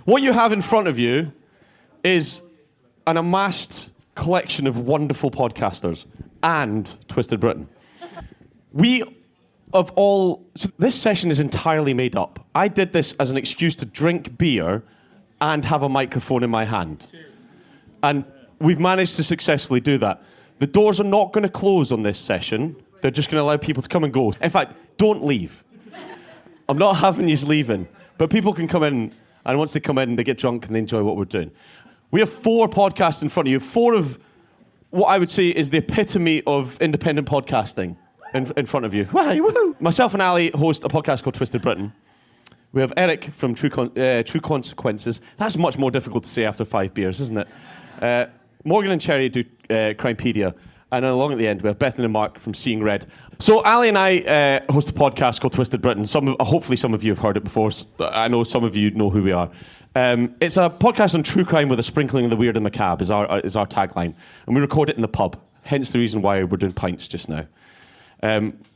What you have in front of you is an amassed collection of wonderful podcasters and Twisted Britain. So this session is entirely made up. I did this as an excuse to drink beer and have a microphone in my hand. And we've managed to successfully do that. The doors are not going to close on this session. They're just going to allow people to come and go. In fact, don't leave. I'm not having you leaving. But people can come in, and once they come in, they get drunk and they enjoy what we're doing. We have 4 podcasts in front of you. 4 of what I would say is the epitome of independent podcasting in front of you. Woo-hoo. Myself and Ali host a podcast called Twisted Britain. We have Eric from True Consequences. That's much more difficult to say after 5 beers, isn't it? Morgan and Cherry do Crimepedia. And then along at the end, we have Bethan and Mark from Seeing Red. So Ali and I host a podcast called Twisted Britain. Hopefully some of you have heard it before. I know some of you know who we are. It's a podcast on true crime with a sprinkling of the weird and macabre is our tagline. And we record it in the pub, hence the reason why we're doing Pints just now.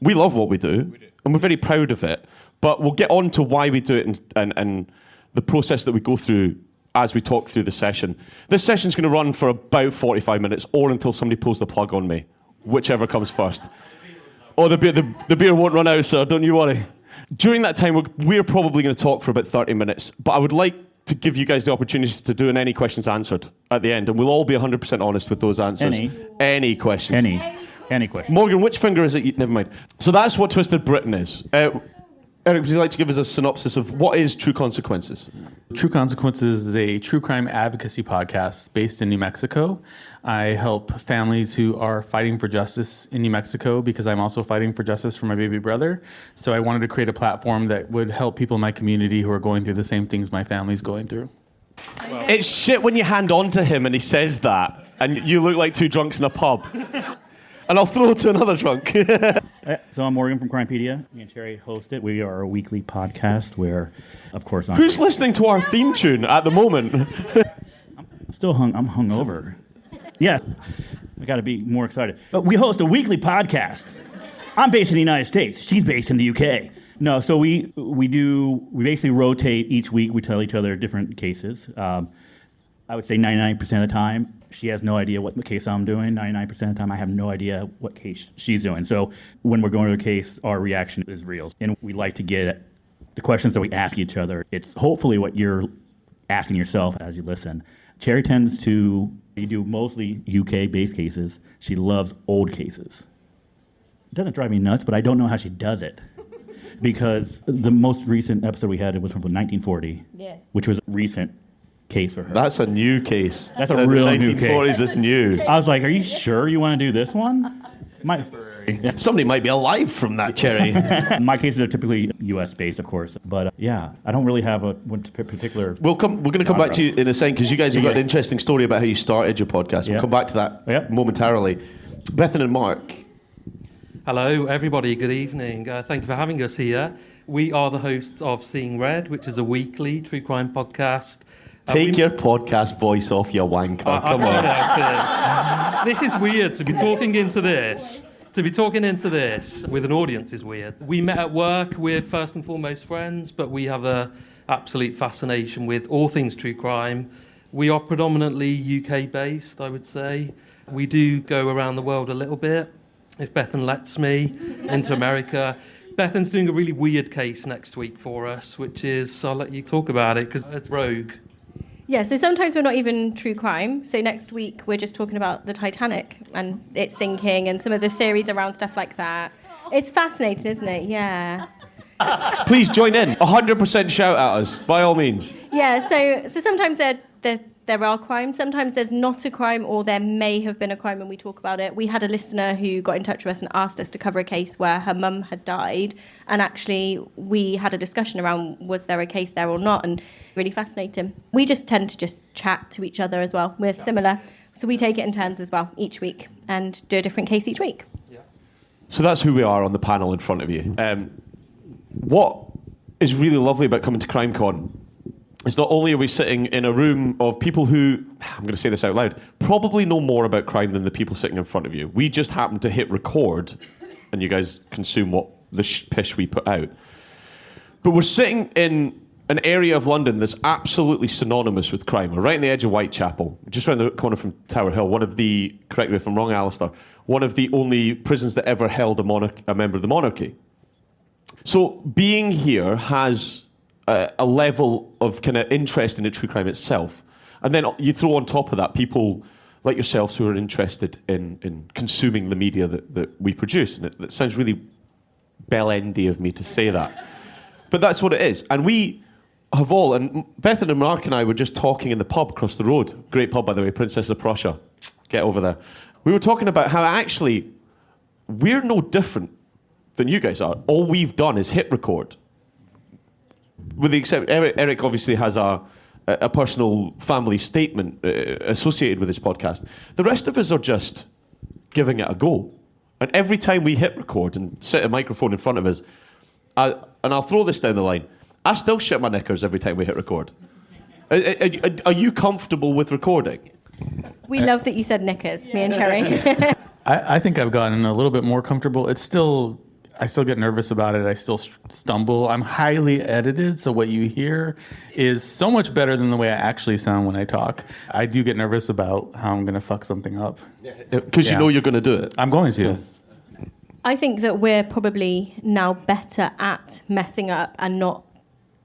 We love what we do, and we're very proud of it. But we'll get on to why we do it and the process that we go through as we talk through the session. This session's going to run for about 45 minutes or until somebody pulls the plug on me, whichever comes first. Oh, the beer won't run out, sir, don't you worry. During that time, we're probably going to talk for about 30 minutes, but I would like to give you guys the opportunity to do any questions answered at the end, and we'll all be 100% honest with those answers. Any questions. Any question. Morgan, which finger is it? Never mind. So that's what Twisted Britain is. Eric, would you like to give us a synopsis of what is True Consequences? True Consequences is a true crime advocacy podcast based in New Mexico. I help families who are fighting for justice in New Mexico because I'm also fighting for justice for my baby brother. So I wanted to create a platform that would help people in my community who are going through the same things my family's going through. Wow. It's shit when you hand on to him and he says that and you look like 2 drunks in a pub. And I'll throw it to another drunk. So I'm Morgan from Crimepedia. Me and Cherry host it. We are a weekly podcast where, of course, Who's listening to our theme tune at the moment? I'm still hungover. Yeah, I got to be more excited. But we host a weekly podcast. I'm based in the United States. She's based in the UK. No, so we basically rotate each week. We tell each other different cases. I would say 99% of the time, she has no idea what case I'm doing. 99% of the time, I have no idea what case she's doing. So when we're going to a case, our reaction is real. And we like to get the questions that we ask each other. It's hopefully what you're asking yourself as you listen. Cherry tends to do mostly UK-based cases. She loves old cases. It doesn't drive me nuts, but I don't know how she does it. Because the most recent episode we had, it was from 1940, which was recent case for her. That's a new case. That's a real new case. 1940s is new. I was like, are you sure you want to do this one? Somebody might be alive from that, Cherry. My cases are typically U.S. based, of course. But I don't really have a particular... We're going to come back to you in a second because you guys have got an interesting story about how you started your podcast. We'll come back to that momentarily. Bethan and Mark. Hello, everybody. Good evening. Thank you for having us here. We are the hosts of Seeing Red, which is a weekly true crime podcast. Take your podcast voice off, you wanker. Come on. This is weird to be talking into this. To be talking into this with an audience is weird. We met at work. We're first and foremost friends, but we have an absolute fascination with all things true crime. We are predominantly UK-based, I would say. We do go around the world a little bit, if Bethan lets me, into America. Bethan's doing a really weird case next week for us, which is, I'll let you talk about it, because it's rogue. Yeah, so sometimes we're not even true crime. So next week we're just talking about the Titanic and it sinking and some of the theories around stuff like that. It's fascinating, isn't it? Yeah. Please join in. 100% shout at us, by all means. Yeah, so sometimes there are crimes. Sometimes there's not a crime or there may have been a crime when we talk about it. We had a listener who got in touch with us and asked us to cover a case where her mum had died. And actually, we had a discussion around was there a case there or not, and really fascinating. We just tend to just chat to each other as well. We're similar. So we take it in turns as well each week and do a different case each week. Yeah. So that's who we are on the panel in front of you. What is really lovely about coming to CrimeCon is not only are we sitting in a room of people who, I'm going to say this out loud, probably know more about crime than the people sitting in front of you. We just happen to hit record and you guys consume what the pish we put out. But we're sitting in an area of London that's absolutely synonymous with crime. We're right on the edge of Whitechapel, just around the corner from Tower Hill. One of the, correct me if I'm wrong, Alistair, one of the only prisons that ever held a member of the monarchy. So being here has a level of kind of interest in the true crime itself. And then you throw on top of that people like yourselves who are interested in consuming the media that we produce. And it sounds really bell-endy of me to say that. But that's what it is. And we have all, and Bethany and Mark and I were just talking in the pub across the road. Great pub, by the way, Princess of Prussia. Get over there. We were talking about how actually we're no different than you guys are. All we've done is hit record. With the exception, Eric obviously has a personal family statement associated with this podcast. The rest of us are just giving it a go. And every time we hit record and set a microphone in front of us, and I'll throw this down the line, I still shit my knickers every time we hit record. Are you comfortable with recording? We love that you said knickers, me and Cherry. I think I've gotten a little bit more comfortable. I still get nervous about it. I still stumble. I'm highly edited, so what you hear is so much better than the way I actually sound when I talk. I do get nervous about how I'm going to fuck something up. Because you know you're going to do it. I'm going to. Yeah. I think that we're probably now better at messing up and not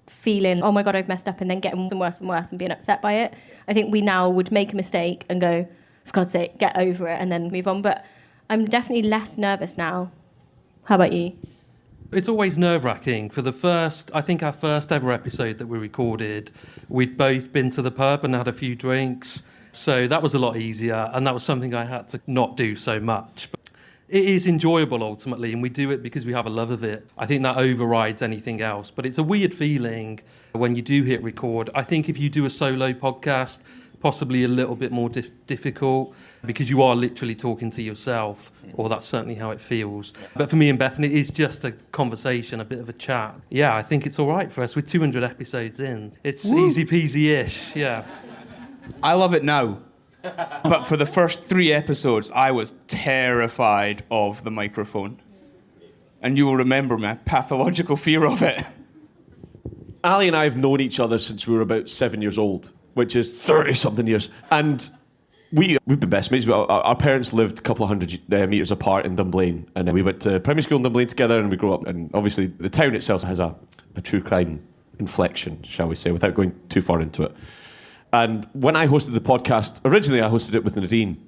feeling, oh my God, I've messed up, and then getting worse and worse and being upset by it. I think we now would make a mistake and go, for God's sake, get over it and then move on. But I'm definitely less nervous now. How about you? It's always nerve-wracking. For I think our first ever episode that we recorded, we'd both been to the pub and had a few drinks. So that was a lot easier, and that was something I had to not do so much. But it is enjoyable ultimately, and we do it because we have a love of it. I think that overrides anything else. But it's a weird feeling when you do hit record. I think if you do a solo podcast, possibly a little bit more difficult because you are literally talking to yourself, or that's certainly how it feels. But for me and Bethany, it is just a conversation, a bit of a chat. Yeah, I think it's all right for us. We're 200 episodes in. It's easy peasy-ish, yeah. I love it now. But for the first 3 episodes, I was terrified of the microphone. And you will remember my pathological fear of it. Ali and I have known each other since we were about 7 years old, which is 30-something years. And we've been best mates. Our parents lived a couple of hundred metres apart in Dunblane. And we went to primary school in Dunblane together, and we grew up. And obviously, the town itself has a true crime inflection, shall we say, without going too far into it. And when I hosted the podcast, originally I hosted it with Nadine,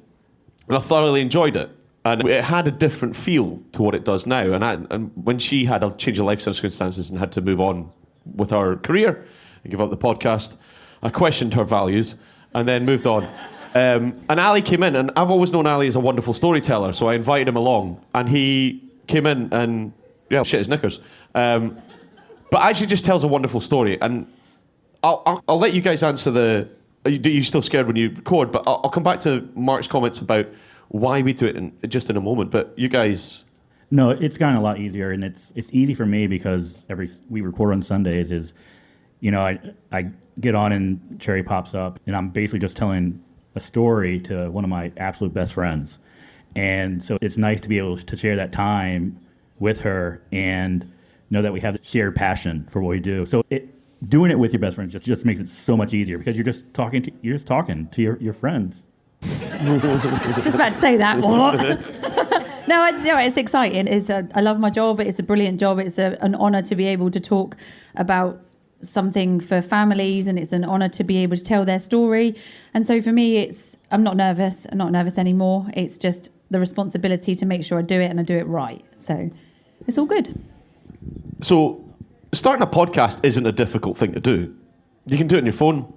and I thoroughly enjoyed it. And it had a different feel to what it does now. And when she had a change of life circumstances and had to move on with her career and give up the podcast, I questioned her values and then moved on. And Ali came in, and I've always known Ali as a wonderful storyteller, so I invited him along, and he came in and, shit his knickers. But actually just tells a wonderful story. And I'll let you guys answer you're still scared when you record, but I'll come back to Mark's comments about why we do it just in a moment. But you guys... No, it's gotten a lot easier, and it's easy for me because we record on Sundays. I get on and Cherry pops up, and I'm basically just telling a story to one of my absolute best friends, and so it's nice to be able to share that time with her and know that we have the shared passion for what we do. So doing it with your best friends just makes it so much easier because you're just talking to your friends. Just about to say that. What? No, it's exciting. I love my job. It's a brilliant job. It's an honour to be able to talk about something for families, and it's an honour to be able to tell their story. And so for me, I'm not nervous. I'm not nervous anymore. It's just the responsibility to make sure I do it and I do it right. So it's all good. So starting a podcast isn't a difficult thing to do. You can do it on your phone.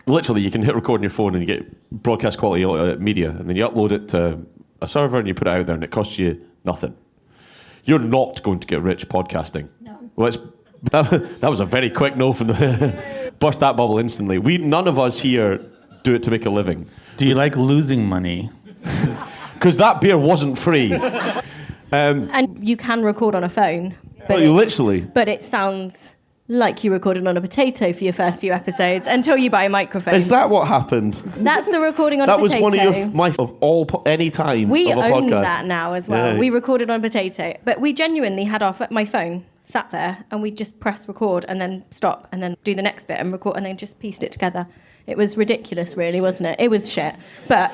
Literally, you can hit record on your phone and you get broadcast quality media, and then you upload it to a server and you put it out there, and it costs you nothing. You're not going to get rich podcasting. No. Well, that was a very quick no from the... Burst that bubble instantly. None of us here do it to make a living. Do you like losing money? Because that beer wasn't free. And you can record on a phone. But literally. But it sounds like you recorded on a potato for your first few episodes until you buy a microphone. Is that what happened? That's the recording on a potato. That was one of any time we of a own podcast. that now as well. Yeah. We recorded on a potato. But we genuinely had my phone sat there and we'd just press record and then stop and then do the next bit and record and then just pieced it together. It was ridiculous, really, wasn't it? It was shit, but...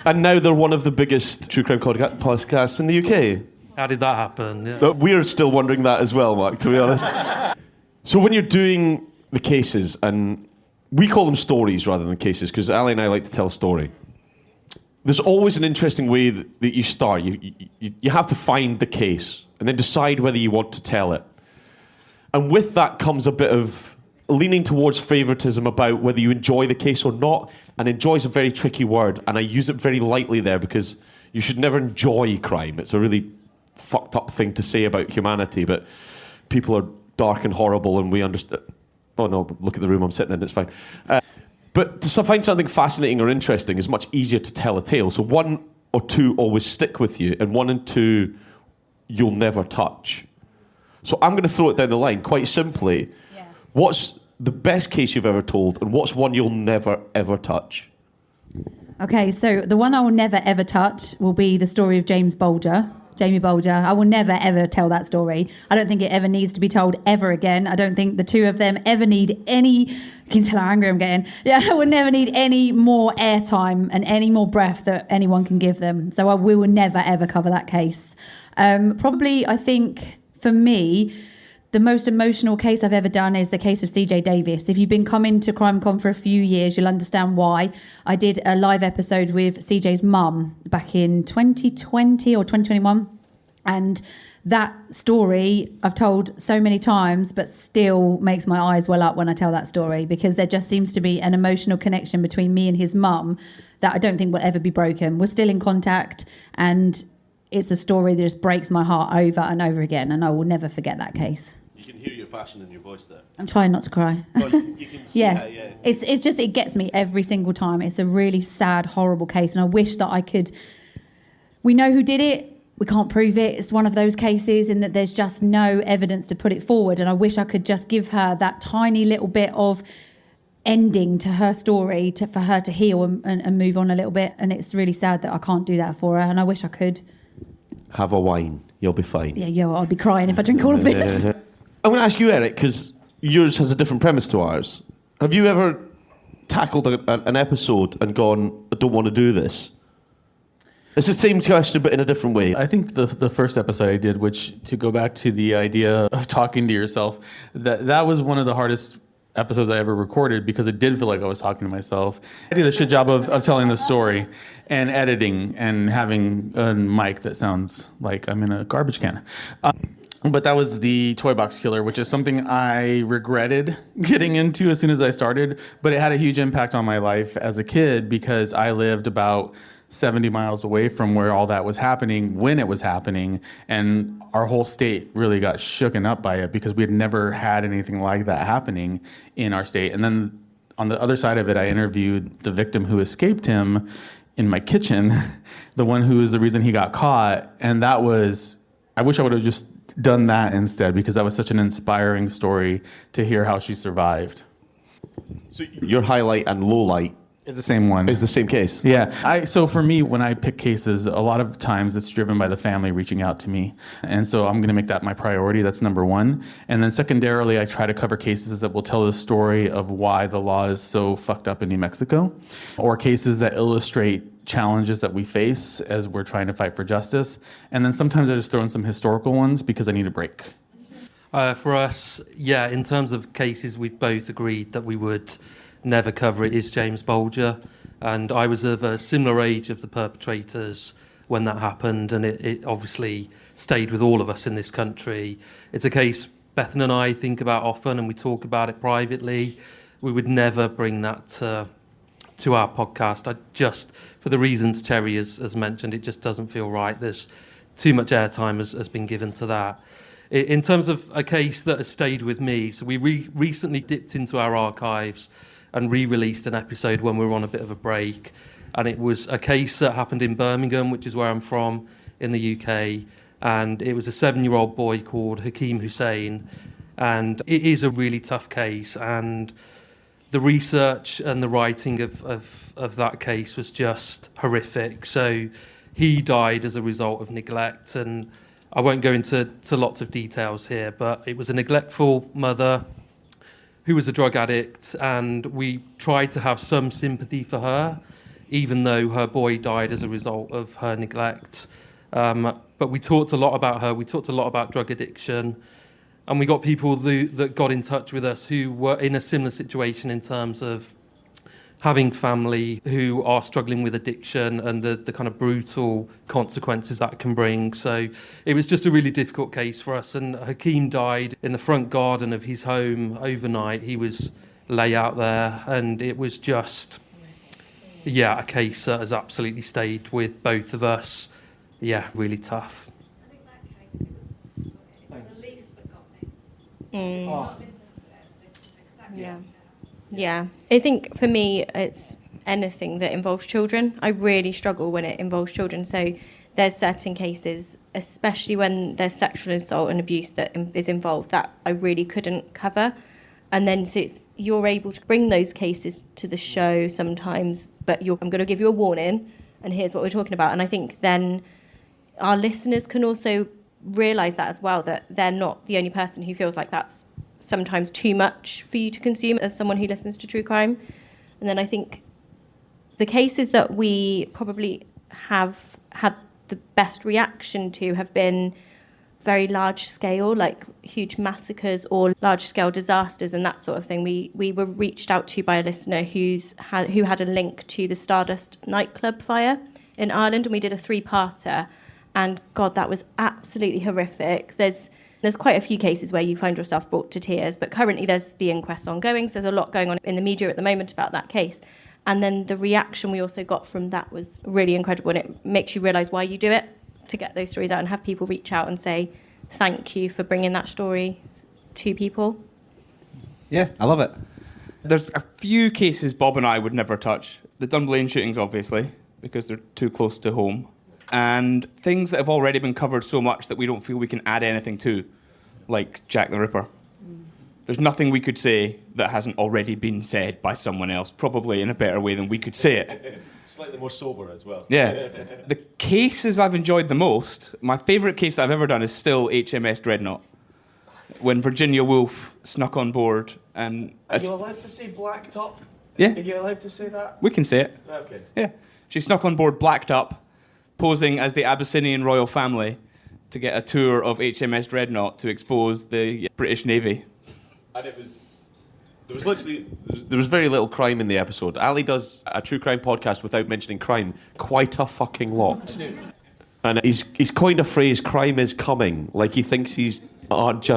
And now they're one of the biggest true crime podcasts in the UK. How did that happen? Yeah. But we're still wondering that as well, Mark, to be honest. So when you're doing the cases, and we call them stories rather than cases, because Ali and I like to tell a story. There's always an interesting way that you start. You have to find the case and then decide whether you want to tell it. And with that comes a bit of leaning towards favoritism about whether you enjoy the case or not. And enjoy is a very tricky word, and I use it very lightly there because you should never enjoy crime. It's a really fucked up thing to say about humanity, but people are dark and horrible, and we understand. Oh no, look at the room I'm sitting in, it's fine. But to find something fascinating or interesting is much easier to tell a tale. So 1 or 2 always stick with you, and 1 and 2 you'll never touch. So I'm going to throw it down the line quite simply. Yeah. What's the best case you've ever told, and what's one you'll never ever touch? Okay, so the one I will never ever touch will be the story of Jamie Bolger. I will never ever tell that story. I don't think it ever needs to be told ever again. I don't think the two of them ever need any... You can tell how angry I'm getting. Yeah, I would never need any more airtime and any more breath that anyone can give them. So we will never ever cover that case. Probably, I think, for me, the most emotional case I've ever done is the case of CJ Davis. If you've been coming to CrimeCon for a few years, you'll understand why. I did a live episode with CJ's mum back in 2020 or 2021. And that story I've told so many times, but still makes my eyes well up when I tell that story, because there just seems to be an emotional connection between me and his mum that I don't think will ever be broken. We're still in contact, and it's a story that just breaks my heart over and over again, and I will never forget that case. You can hear your passion in your voice there. I'm trying not to cry. Well, you can see yeah. that, yeah. It's just, it gets me every single time. It's a really sad, horrible case, and I wish that I could... We know who did it. We can't prove it. It's one of those cases in that there's just no evidence to put it forward, and I wish I could just give her that tiny little bit of ending to her story for her to heal and move on a little bit, and it's really sad that I can't do that for her, and I wish I could. Have a wine. You'll be fine. Yeah, I'll be crying if I drink all of this. I'm going to ask you, Eric, because yours has a different premise to ours. Have you ever tackled an episode and gone, I don't want to do this? It's the same question, but in a different way. I think the first episode I did, which, to go back to the idea of talking to yourself, that was one of the hardest episodes I ever recorded, because it did feel like I was talking to myself. I did a shit job of telling the story and editing and having a mic that sounds like I'm in a garbage can. But that was the Toy Box Killer, which is something I regretted getting into as soon as I started. But it had a huge impact on my life as a kid, because I lived about 70 miles away from where all that was happening when it was happening, and our whole state really got shooken up by it, because we had never had anything like that happening in our state. And then on the other side of it, I interviewed the victim who escaped him in my kitchen, the one who was the reason he got caught. And that was, I wish I would have just done that instead, because that was such an inspiring story to hear how she survived. So your highlight and low light It's the same one. is the same case? Yeah. So for me, when I pick cases, a lot of times it's driven by the family reaching out to me. And so I'm going to make that my priority. That's number one. And then secondarily, I try to cover cases that will tell the story of why the law is so fucked up in New Mexico, or cases that illustrate challenges that we face as we're trying to fight for justice. And then sometimes I just throw in some historical ones because I need a break. For us, yeah, in terms of cases, we've both agreed that we would never cover it, is James Bolger. And I was of a similar age of the perpetrators when that happened, and it obviously stayed with all of us in this country. It's a case Bethan and I think about often, and we talk about it privately. We would never bring that to our podcast. For the reasons Terry has mentioned, it just doesn't feel right. There's too much airtime has been given to that. In terms of a case that has stayed with me, so we recently dipped into our archives and re-released an episode when we were on a bit of a break, and it was a case that happened in Birmingham, which is where I'm from, in the UK, and it was a 7-year-old boy called Hakeem Hussein, and it is a really tough case, and the research and the writing of that case was just horrific. So he died as a result of neglect, and I won't go into lots of details here, but it was a neglectful mother who was a drug addict, and we tried to have some sympathy for her, even though her boy died as a result of her neglect. But we talked a lot about her. We talked a lot about drug addiction. And we got people that got in touch with us who were in a similar situation in terms of having family who are struggling with addiction and the kind of brutal consequences that can bring. So it was just a really difficult case for us. And Hakeem died in the front garden of his home overnight. He was lay out there, and it was just, a case that has absolutely stayed with both of us. Yeah, really tough. I think that case, it was the relief that got me. Not listen to it, because that gets me. Yeah. I think for me, it's anything that involves children. I really struggle when it involves children. So there's certain cases, especially when there's sexual assault and abuse that is involved, that I really couldn't cover. And then so you're able to bring those cases to the show sometimes, but I'm going to give you a warning, and here's what we're talking about. And I think then our listeners can also realise that as well, that they're not the only person who feels like that's sometimes too much for you to consume as someone who listens to true crime. And then I think the cases that we probably have had the best reaction to have been very large scale, like huge massacres or large scale disasters and that sort of thing. We were reached out to by a listener who had a link to the Stardust nightclub fire in Ireland, and we did a 3-parter, and God, that was absolutely horrific. There's quite a few cases where you find yourself brought to tears, but currently there's the inquest ongoing, so there's a lot going on in the media at the moment about that case. And then the reaction we also got from that was really incredible, and it makes you realise why you do it, to get those stories out and have people reach out and say thank you for bringing that story to people. Yeah, I love it. There's a few cases Bob and I would never touch. The Dunblane shootings, obviously, because they're too close to home. And things that have already been covered so much that we don't feel we can add anything to, like Jack the Ripper. There's nothing we could say that hasn't already been said by someone else, probably in a better way than we could say it. Slightly more sober as well. Yeah. The cases I've enjoyed the most, my favourite case that I've ever done is still HMS Dreadnought, when Virginia Woolf snuck on board and... Are you allowed to say blacktop? Yeah. Are you allowed to say that? We can say it. Okay. Yeah. She snuck on board blacked up, posing as the Abyssinian royal family to get a tour of HMS Dreadnought to expose the British Navy. And there was very little crime in the episode. Ali does a true crime podcast without mentioning crime quite a fucking lot. And he's coined a phrase, crime is coming, like he thinks he's George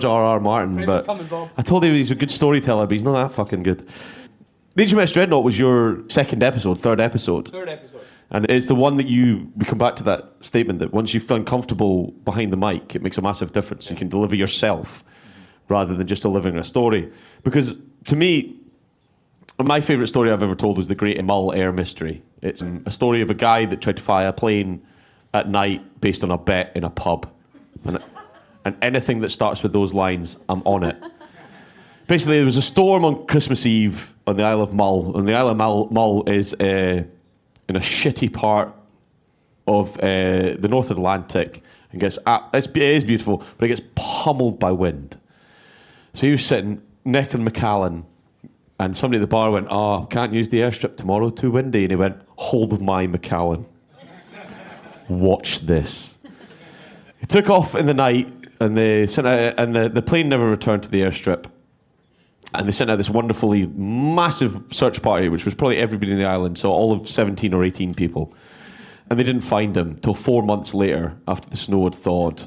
R.R. Martin. But I told him he's a good storyteller, but he's not that fucking good. The HMS Dreadnought was your third episode. Third episode. And it's the one that we come back to that statement that once you feel comfortable behind the mic, it makes a massive difference. You can deliver yourself rather than just delivering a story. Because to me, my favourite story I've ever told was the Great Mull Air Mystery. It's a story of a guy that tried to fly a plane at night based on a bet in a pub. And anything that starts with those lines, I'm on it. Basically, there was a storm on Christmas Eve on the Isle of Mull. And the Isle of Mull is in a shitty part of the North Atlantic. And it is beautiful, but it gets pummeled by wind. So he was sitting neck and Macallan, and somebody at the bar went, can't use the airstrip tomorrow, too windy. And he went, hold my Macallan. Watch this. He took off in the night, and the plane never returned to the airstrip. And they sent out this wonderfully massive search party, which was probably everybody in the island, so all of 17 or 18 people. And they didn't find him till 4 months later, after the snow had thawed,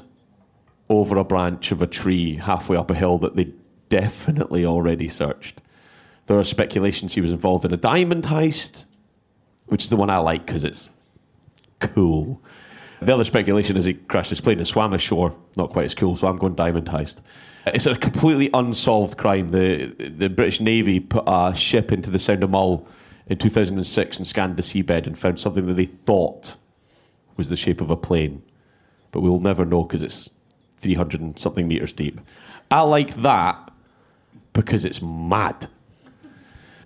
over a branch of a tree halfway up a hill that they definitely already searched. There are speculations he was involved in a diamond heist, which is the one I like because it's cool. The other speculation is he crashed his plane and swam ashore. Not quite as cool, so I'm going diamond heist. It's a completely unsolved crime. The British Navy put a ship into the Sound of Mull in 2006 and scanned the seabed and found something that they thought was the shape of a plane. But we'll never know because it's 300 and something meters deep. I like that because it's mad.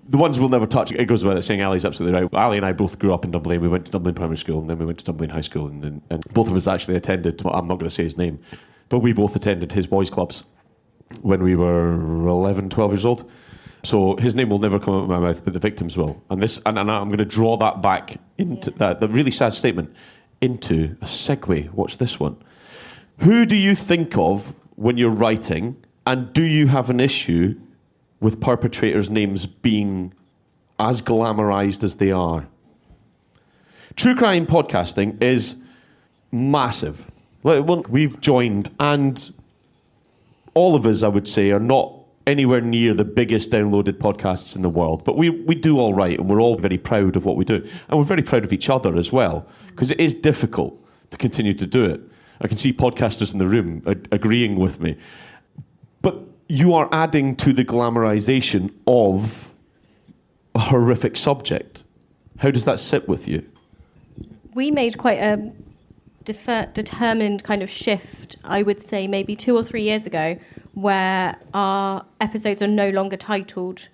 The ones we'll never touch, it goes without saying, Ali's absolutely right. Ali and I both grew up in Dublin. We went to Dublin Primary School, and then we went to Dublin High School, and both of us actually attended, I'm not going to say his name, but we both attended his boys' clubs when we were 11, 12 years old. So his name will never come out of my mouth, but the victims will. And I'm going to draw that back into the really sad statement into a segue. Watch this one. Who do you think of when you're writing, and do you have an issue with perpetrators' names being as glamorized as they are? True crime podcasting is massive. We've joined, and all of us, I would say, are not anywhere near the biggest downloaded podcasts in the world. But we do all right, and we're all very proud of what we do. And we're very proud of each other as well, because it is difficult to continue to do it. I can see podcasters in the room agreeing with me. But you are adding to the glamorization of a horrific subject. How does that sit with you? We made quite a determined kind of shift, I would say maybe 2 or 3 years ago, where our episodes are no longer titled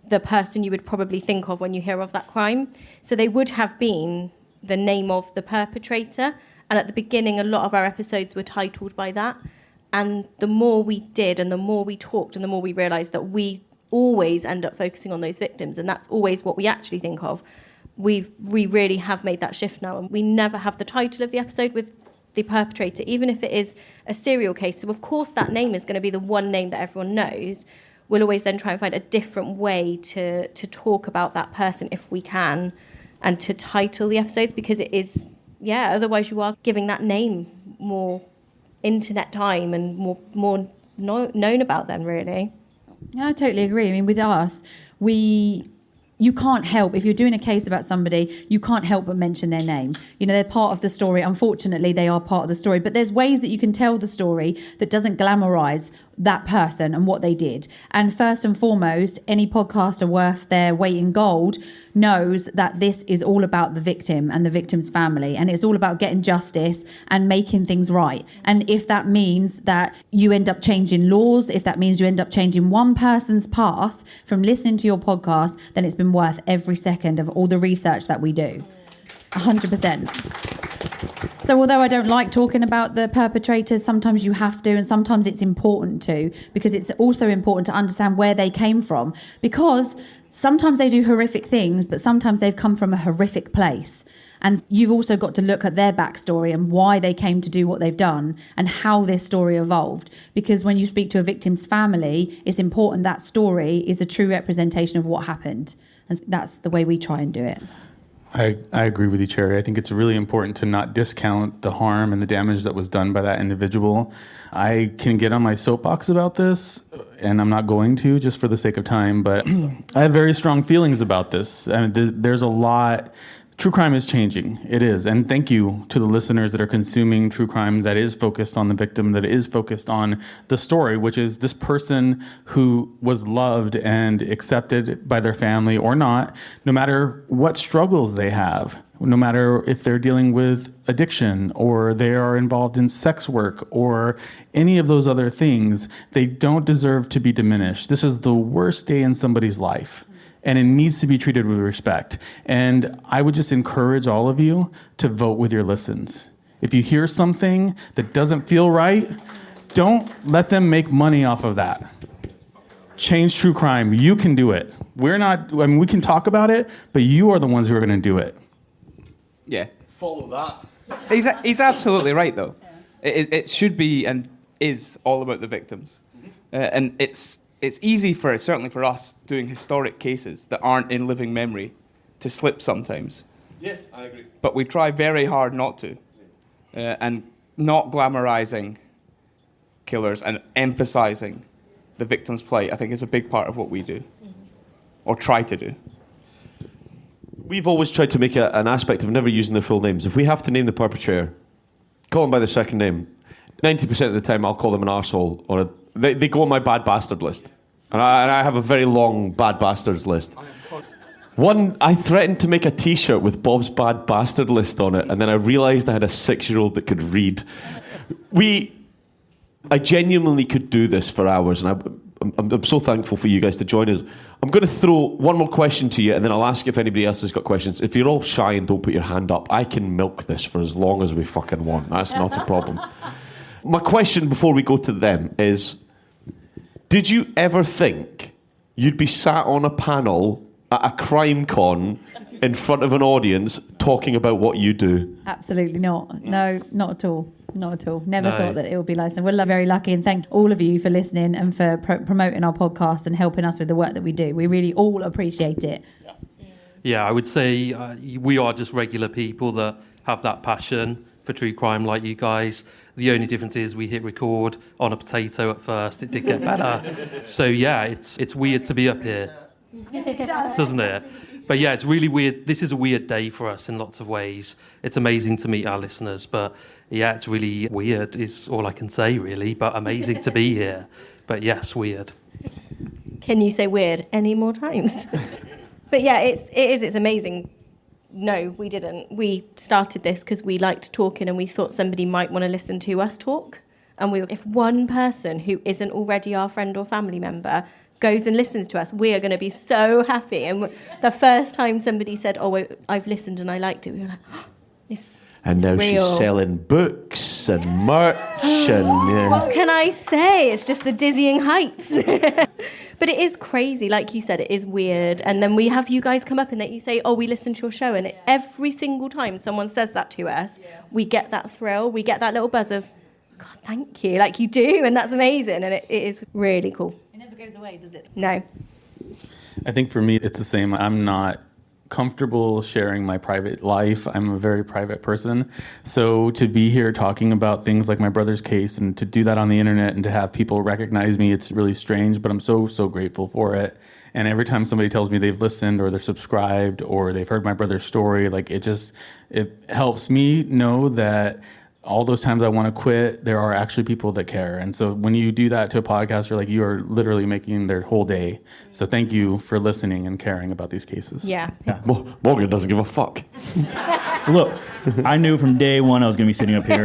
the person you would probably think of when you hear of that crime. So they would have been the name of the perpetrator. And at the beginning, a lot of our episodes were titled by that. And the more we did and the more we talked and the more we realised that we always end up focusing on those victims, and that's always what we actually think of. We really have made that shift now, and we never have the title of the episode with the perpetrator, even if it is a serial case. So of course that name is going to be the one name that everyone knows. We'll always then try and find a different way to talk about that person if we can, and to title the episodes, because it is, otherwise you are giving that name more internet time and more known about them, really. Yeah, I totally agree. I mean, with us, you can't help, if you're doing a case about somebody, you can't help but mention their name. You know, they're part of the story. Unfortunately, they are part of the story. But there's ways that you can tell the story that doesn't glamorize that person and what they did. And first and foremost, any podcaster worth their weight in gold knows that this is all about the victim and the victim's family. And it's all about getting justice and making things right. And if that means that you end up changing laws, if that means you end up changing one person's path from listening to your podcast, then it's been worth every second of all the research that we do. 100%. So although I don't like talking about the perpetrators, sometimes you have to, and sometimes it's important to, because it's also important to understand where they came from. Because sometimes they do horrific things, but sometimes they've come from a horrific place. And you've also got to look at their backstory and why they came to do what they've done and how this story evolved. Because when you speak to a victim's family, it's important that story is a true representation of what happened. And that's the way we try and do it. I agree with you, Cherry. I think it's really important to not discount the harm and the damage that was done by that individual. I can get on my soapbox about this, and I'm not going to just for the sake of time, but I have very strong feelings about this. I mean, there's a lot. True crime is changing. It is. And thank you to the listeners that are consuming true crime that is focused on the victim, that is focused on the story, which is this person who was loved and accepted by their family or not, no matter what struggles they have, no matter if they're dealing with addiction or they are involved in sex work or any of those other things, they don't deserve to be diminished. This is the worst day in somebody's life. And it needs to be treated with respect. And I would just encourage all of you to vote with your listens. If you hear something that doesn't feel right, don't let them make money off of that. Change true crime. You can do it. We can talk about it, but you are the ones who are going to do it. Yeah. Follow that. He's absolutely right, though. It should be and is all about the victims. And it's easy certainly for us doing historic cases that aren't in living memory to slip sometimes. Yes, I agree. But we try very hard not to. And not glamorizing killers and emphasizing the victim's plight, I think, is a big part of what we do, or try to do. We've always tried to make an aspect of never using their full names. If we have to name the perpetrator, call them by their second name. 90% of the time, I'll call them an arsehole, or they go on my bad bastard list. And I have a very long bad bastards list. One, I threatened to make a T-shirt with Bob's bad bastard list on it, and then I realised I had a 6-year-old that could read. I genuinely could do this for hours, and I'm so thankful for you guys to join us. I'm going to throw one more question to you, and then I'll ask if anybody else has got questions. If you're all shy and don't put your hand up, I can milk this for as long as we fucking want. That's not a problem. My question before we go to them is, did you ever think you'd be sat on a panel at a CrimeCon in front of an audience talking about what you do? Absolutely not. No, not at all. Not at all. Never No. thought that it would be like that. We're very lucky, and thank all of you for listening and for promoting our podcast and helping us with the work that we do. We really all appreciate it. Yeah, I would say we are just regular people that have that passion for true crime like you guys. The only difference is we hit record on a potato at first. It did get better. So yeah, it's weird to be up here, doesn't it? But yeah, it's really weird. This is a weird day for us in lots of ways. It's amazing to meet our listeners, but yeah, it's really weird is all I can say really, but amazing to be here. But yes, weird. Can you say weird any more times? But yeah, it's amazing. No, we didn't. We started this because we liked talking and we thought somebody might want to listen to us talk. And if one person who isn't already our friend or family member goes and listens to us, we are going to be so happy. And the first time somebody said, "Oh, I've listened and I liked it," we were like, "Oh, it's And now real." she's selling books and merch and... Yeah. What can I say? It's just the dizzying heights. But it is crazy. Like you said, it is weird. And then we have you guys come up and that you say, "Oh, we listened to your show." And every single time someone says that to us, we get that thrill. We get that little buzz of, "God, thank you." Like you do. And that's amazing. And it is really cool. It never goes away, does it? No. I think for me, it's the same. I'm not comfortable sharing my private life. I'm a very private person. So to be here talking about things like my brother's case and to do that on the internet and to have people recognize me, it's really strange, but I'm so grateful for it. And every time somebody tells me they've listened or they're subscribed or they've heard my brother's story, like it helps me know that all those times I want to quit, there are actually people that care. And so when you do that to a podcaster, you are literally making their whole day. So thank you for listening and caring about these cases. Yeah. Morgan doesn't give a fuck. Look, I knew from day one I was going to be sitting up here.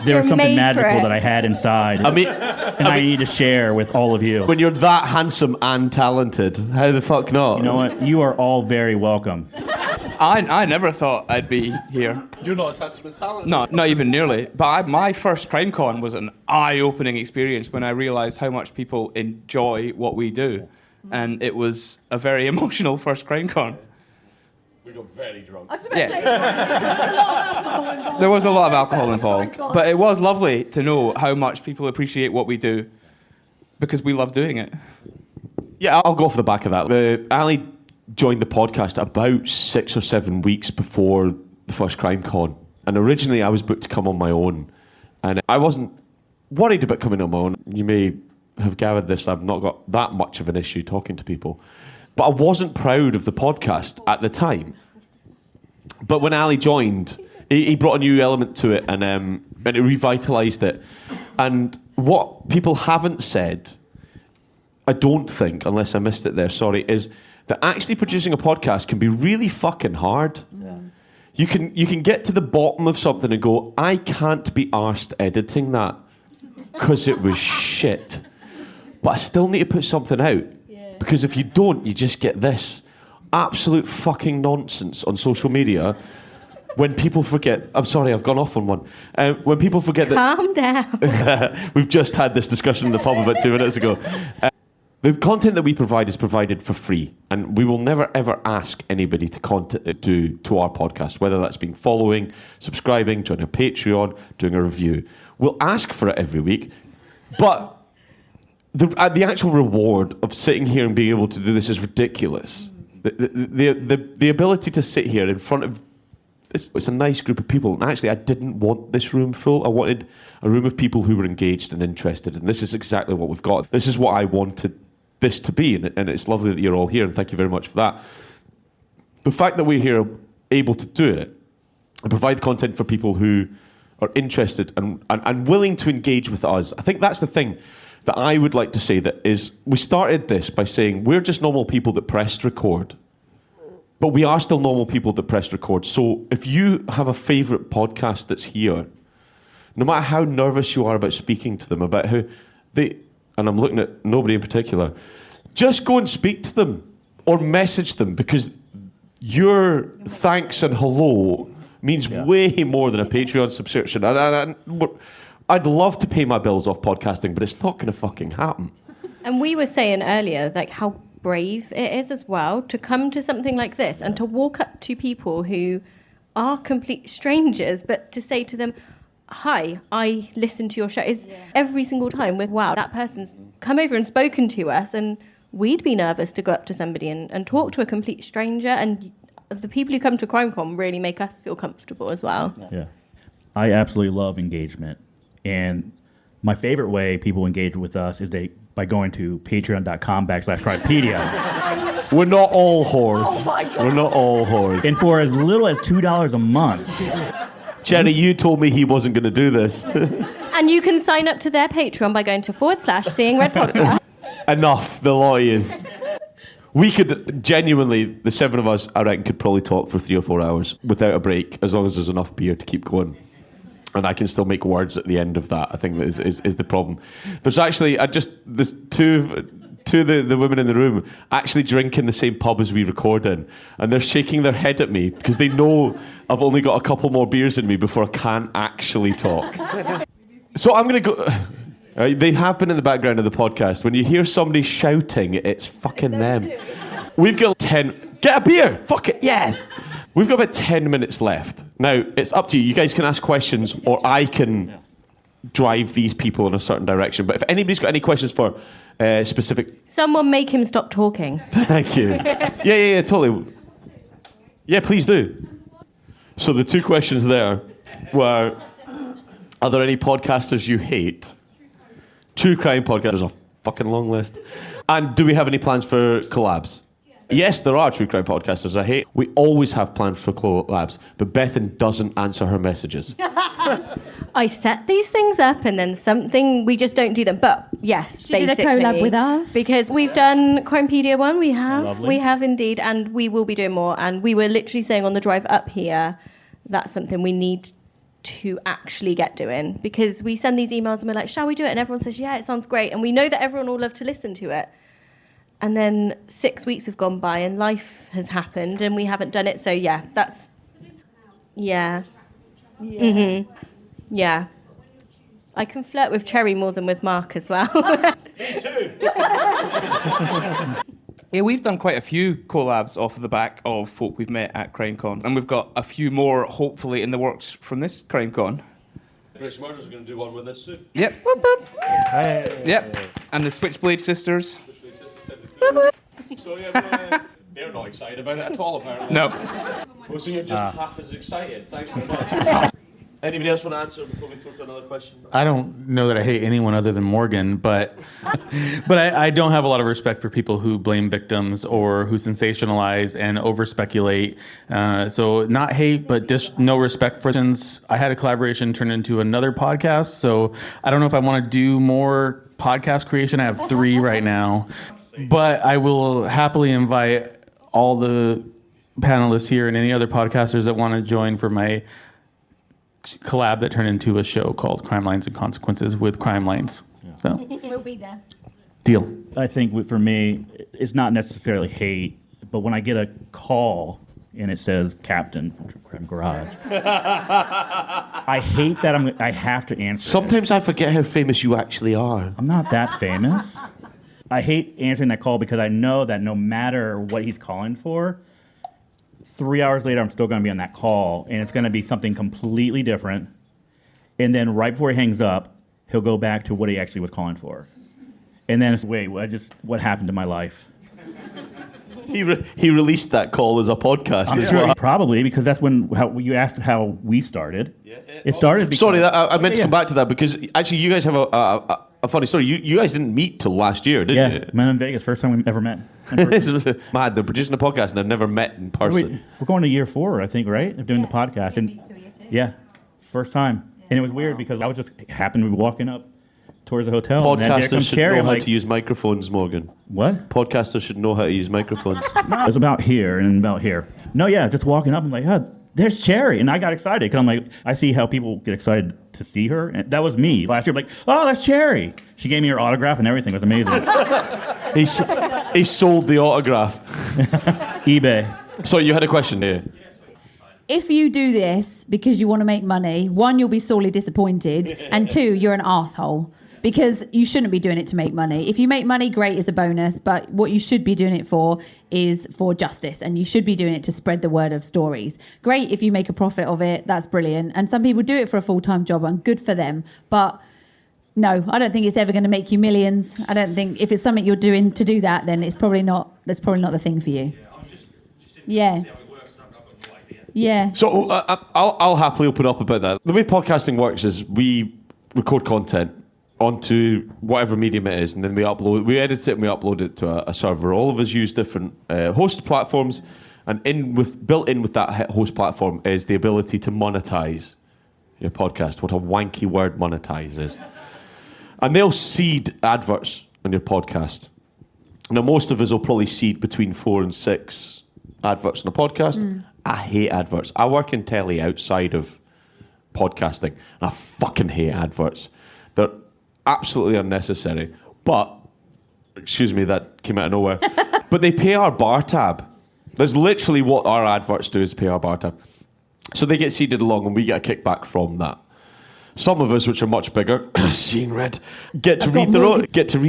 There was something made for magical it. that I had inside, I mean, and I need to share with all of you. when you're that handsome and talented, how the fuck not? You know what? You are all very welcome. I never thought I'd be here. You're not as handsome as talented. No, not even nearly. But my first CrimeCon was an eye-opening experience when I realised how much people enjoy what we do. And it was a very emotional first CrimeCon. We got very drunk. I was about to say, there's a lot of alcohol involved. There was a lot of alcohol involved. But it was lovely to know how much people appreciate what we do because we love doing it. Yeah, I'll go off the back of that. Ali joined the podcast about 6 or 7 weeks before the first CrimeCon. And originally I was booked to come on my own. And I wasn't worried about coming on my own. You may have gathered this, I've not got that much of an issue talking to people. But I wasn't proud of the podcast at the time. But when Ali joined, he brought a new element to it and it revitalised it. And what people haven't said, I don't think, unless I missed it there, sorry, is that actually producing a podcast can be really fucking hard. Yeah. You can get to the bottom of something and go, I can't be arsed editing that because it was shit. But I still need to put something out. Yeah. Because if you don't, you just get this absolute fucking nonsense on social media when people forget... I'm sorry, I've gone off on one. When people forget that... Calm down. We've just had this discussion in the pub about 2 minutes ago. The content that we provide is provided for free, and we will never ever ask anybody to to our podcast, whether that's been following, subscribing, joining a Patreon, doing a review. We'll ask for it every week, but the actual reward of sitting here and being able to do this is ridiculous. The ability to sit here in front of it's a nice group of people, and actually I didn't want this room full. I wanted a room of people who were engaged and interested, and this is exactly what we've got. This is what I wanted this to be, and it's lovely that you're all here, and thank you very much for that. The fact that we're here able to do it and provide content for people who are interested and willing to engage with us, I think that's the thing that I would like to say, that is, we started this by saying we're just normal people that pressed record. But we are still normal people that press record. So if you have a favourite podcast that's here, no matter how nervous you are about speaking to them, about how and I'm looking at nobody in particular, just go and speak to them or message them, because your thanks and hello means way more than a Patreon subscription. I'd love to pay my bills off podcasting, but it's not going to fucking happen. And we were saying earlier, like, how brave it is as well to come to something like this and to walk up to people who are complete strangers, but to say to them, hi, I listen to your show. Is every single time wow, that person's come over and spoken to us, and we'd be nervous to go up to somebody and talk to a complete stranger. And the people who come to CrimeCon really make us feel comfortable as well. Yeah. I absolutely love engagement. And my favorite way people engage with us is by going to patreon.com/Crimepedia. We're not all whores. We're not all whores. And for as little as $2 a month. Jenny, you told me he wasn't going to do this. And you can sign up to their Patreon by going to /Seeing Red Podcast. Enough, the lawyers. We could genuinely, the seven of us, I reckon, could probably talk for 3 or 4 hours without a break, as long as there's enough beer to keep going. And I can still make words at the end of that. I think that is the problem. There's actually, there's two of the women in the room actually drink in the same pub as we record in, and they're shaking their head at me because they know I've only got a couple more beers in me before I can actually talk. So I'm going to go... They have been in the background of the podcast. When you hear somebody shouting, it's fucking them. We've got 10... Get a beer! Fuck it, yes! We've got about 10 minutes left. Now, it's up to you. You guys can ask questions, or I can drive these people in a certain direction. But if anybody's got any questions for specific... Someone make him stop talking. Thank you. Yeah, totally. Yeah, please do. So the 2 questions there were, are there any podcasters you hate? True crime podcasters. There's a fucking long list. And do we have any plans for collabs? Yes, there are true crime podcasters I hate. We always have plans for collabs, but Bethan doesn't answer her messages. I set these things up and then we just don't do them. But yes, She did a collab with us. Because we've done Crimepedia 1, we have. Lovely. We have indeed, and we will be doing more. And we were literally saying on the drive up here, that's something we need to actually get doing, because we send these emails and we're like, shall we do it? And everyone says, yeah, it sounds great. And we know that everyone will love to listen to it. And then 6 weeks have gone by and life has happened and we haven't done it. So yeah, that's... Yeah. Mm-hmm. Yeah. I can flirt with Cherry more than with Mark as well. Me too. Yeah, we've done quite a few collabs off of the back of folk we've met at CrimeCon, and we've got a few more hopefully in the works from this CrimeCon. British Murder's going to do one with us soon. Yep. Whoop, whoop. Yep. And the Switchblade Sisters. So yeah, they're not excited about it at all, apparently. No. Well, so you're just half as excited. Thanks very much. Anybody else want to answer before we throw to another question? I don't know that I hate anyone other than Morgan, but I don't have a lot of respect for people who blame victims or who sensationalize and over speculate. So not hate, but just no respect for since I had a collaboration turn into another podcast. So I don't know if I want to do more podcast creation. I have 3 right now, but I will happily invite all the panelists here and any other podcasters that want to join for my collab that turned into a show called Crime Lines and Consequences with Crime Lines. So We'll be there. deal. I think for me, it's not necessarily hate, but when I get a call and it says Captain from True Crime Garage, I hate that I have to answer. Sometimes I forget how famous you actually are. I'm not that famous. I hate answering that call because I know that no matter what he's calling for, 3 hours later, I'm still going to be on that call, and it's going to be something completely different. And then right before he hangs up, he'll go back to what he actually was calling for. And then it's, wait, what happened to my life? He released that call as a podcast. I'm as sure well. probably because that's when you asked how we started. It started because... Sorry, I meant to come back to that because actually you guys have a funny story. You guys didn't meet till last year, did you? Yeah, met in Vegas, first time we ever met. It's mad. They're producing a podcast and they've never met in person. We're going to year 4, I think, right? Of doing the podcast. And yeah, first time. And it was weird because I was just happened to be walking up towards the hotel. And then there Podcasters comes should Cherry. know I'm how like, to use microphones, Morgan. what? Podcasters should know how to use microphones. It was about here and about here. No, yeah, just walking up. I'm like, there's Cherry. And I got excited because I'm like, I see how people get excited to see her. And that was me last year. I'm like, oh, that's Cherry. She gave me her autograph and everything. It was amazing. He sold the autograph. eBay. So you had a question here. If you do this because you want to make money, one, you'll be sorely disappointed, and two, you're an asshole. Because you shouldn't be doing it to make money. If you make money, great, it's a bonus. But what you should be doing it for is for justice. And you should be doing it to spread the word of stories. Great if you make a profit of it. That's brilliant. And some people do it for a full-time job, and good for them. But no, I don't think it's ever going to make you millions. I don't think if it's something you're doing to do that, then that's probably not the thing for you. Yeah. Yeah. So I'll happily open up about that. The way podcasting works is we record content onto whatever medium it is, and then we edit it and we upload it to a server. All of us use different host platforms, and built in with that host platform is the ability to monetize your podcast. What a wanky word monetize is. And they'll seed adverts on your podcast. Now, most of us will probably seed between 4 and 6 adverts on a podcast. I hate adverts. I work in telly outside of podcasting, and I fucking hate adverts. They're absolutely unnecessary. But, excuse me, that came out of nowhere. But they pay our bar tab. That's literally what our adverts do, is pay our bar tab. So they get seeded along, and we get a kickback from that. Some of us, which are much bigger, seeing red, get to read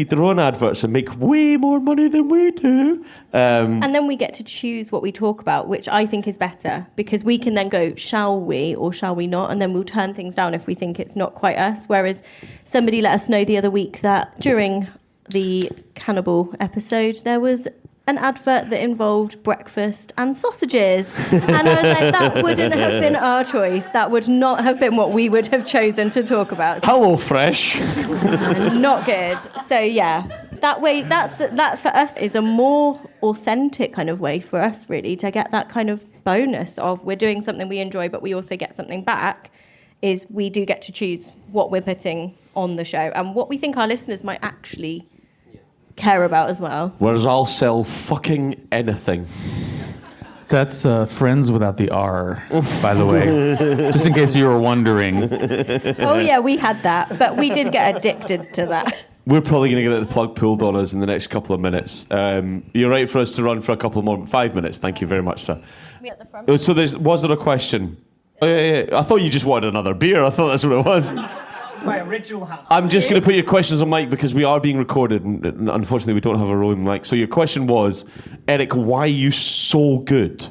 their own adverts and make way more money than we do. And then we get to choose what we talk about, which I think is better, because we can then go, shall we or shall we not? And then we'll turn things down if we think it's not quite us. Whereas somebody let us know the other week that during the cannibal episode, there was an advert that involved breakfast and sausages. And I was like, that wouldn't have been our choice. That would not have been what we would have chosen to talk about. Hello, Fresh. Not good. So yeah, that way, that for us is a more authentic kind of way for us, really, to get that kind of bonus of we're doing something we enjoy, but we also get something back, is we do get to choose what we're putting on the show and what we think our listeners might actually care about as well. Whereas I'll sell fucking anything. That's friends without the R, by the way, just in case you were wondering. Oh yeah, we had that, but we did get addicted to that. We're probably going to get the plug pulled on us in the next couple of minutes. You're right for us to run for a couple more, 5 minutes. Thank you very much, sir. We at the front. So was there a question? Oh, yeah. I thought you just wanted another beer. I thought that's what it was. My original house. I'm just going to put your questions on mic because we are being recorded, and unfortunately we don't have a rolling mic. So your question was, Eric, why are you so good?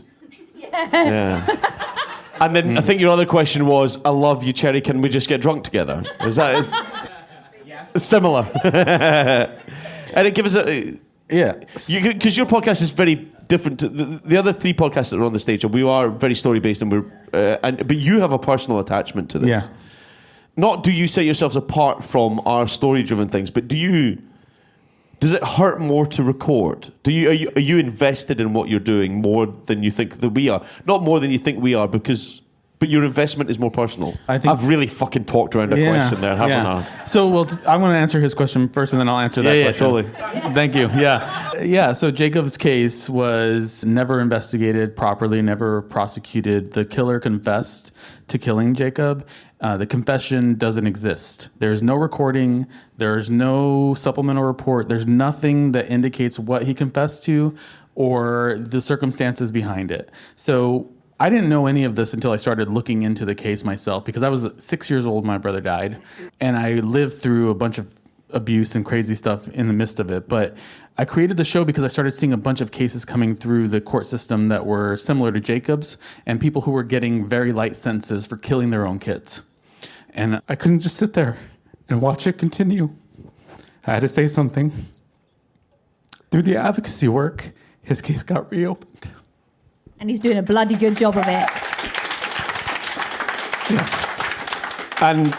Yeah. And then I think your other question was, I love you, Cherry, can we just get drunk together? Is that similar? Eric, give us a... Yeah. Because your podcast is very different to the other 3 podcasts that are on the stage. And we are very story-based, and but you have a personal attachment to this. Yeah. Not do you set yourselves apart from our story-driven things, but does it hurt more to record? Are you invested in what you're doing more than you think that we are? Not more than you think we are, but your investment is more personal. I've really fucking talked around a question there, haven't I? So, I'm going to answer his question first, and then I'll answer that question. Totally. Thank you. Yeah. So Jacob's case was never investigated properly, never prosecuted. The killer confessed to killing Jacob. The confession doesn't exist. There's no recording. There's no supplemental report. There's nothing that indicates what he confessed to or the circumstances behind it. So I didn't know any of this until I started looking into the case myself, because I was 6 years old when my brother died, and I lived through a bunch of abuse and crazy stuff in the midst of it. But I created the show because I started seeing a bunch of cases coming through the court system that were similar to Jacob's, and people who were getting very light sentences for killing their own kids. And I couldn't just sit there and watch it continue. I had to say something. Through the advocacy work, his case got reopened. And he's doing a bloody good job of it. Yeah. And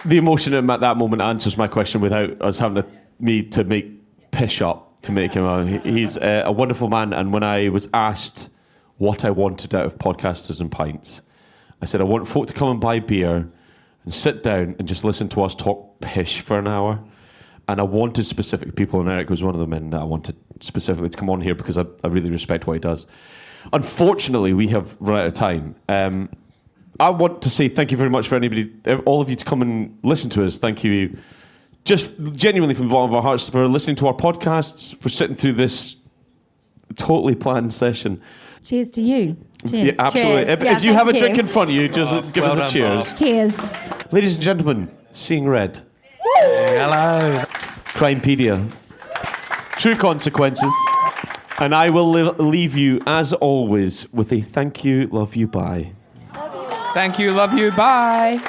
the emotion at that moment answers my question without us having to make pish up to make him. He's a wonderful man. And when I was asked what I wanted out of Podcasters and Pints, I said I want folk to come and buy beer and sit down and just listen to us talk pish for an hour. And I wanted specific people, and Eric was one of them, and I wanted specifically to come on here because I really respect what he does. Unfortunately, we have run out of time. I want to say thank you very much for all of you to come and listen to us. Thank you, just genuinely from the bottom of our hearts, for listening to our podcasts, for sitting through this totally planned session. Cheers to you. Cheers. Yeah, absolutely. Cheers. If you have a drink in front of you, just give well us a done, cheers. Cheers. Ladies and gentlemen, Seeing Red. Hello. Crimepedia. True Consequences. And I will leave you, as always, with a thank you, love you, bye. Thank you, love you, bye.